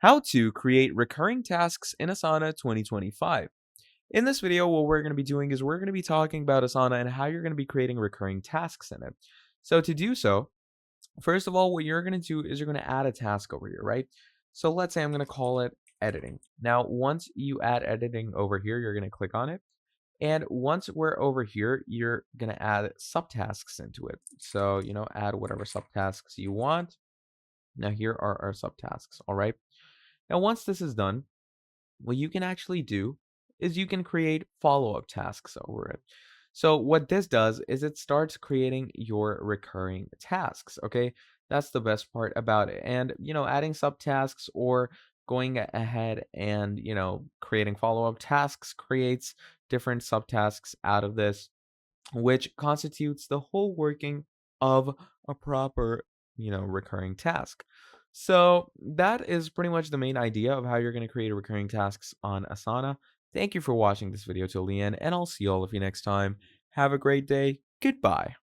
How to create recurring tasks in Asana 2025. In this video, what we're going to be doing is we're going to be talking about Asana and how you're going to be creating recurring tasks in it. So to do so, first of all, what you're going to do is you're going to add a task over here, right? So let's say I'm going to call it editing. Now, once you add editing over here, you're going to click on it. And once we're over here, you're going to add subtasks into it. So, add whatever subtasks you want. Now, here are our subtasks, all right? Now, once this is done, what you can actually do is you can create follow-up tasks over it. So what this does is it starts creating your recurring tasks, okay? That's the best part about it. And, adding subtasks or going ahead and, creating follow-up tasks creates different subtasks out of this, which constitutes the whole working of a proper, recurring task. So that is pretty much the main idea of how you're going to create recurring tasks on Asana. Thank you for watching this video till the end, and I'll see all of you next time. Have a great day. Goodbye.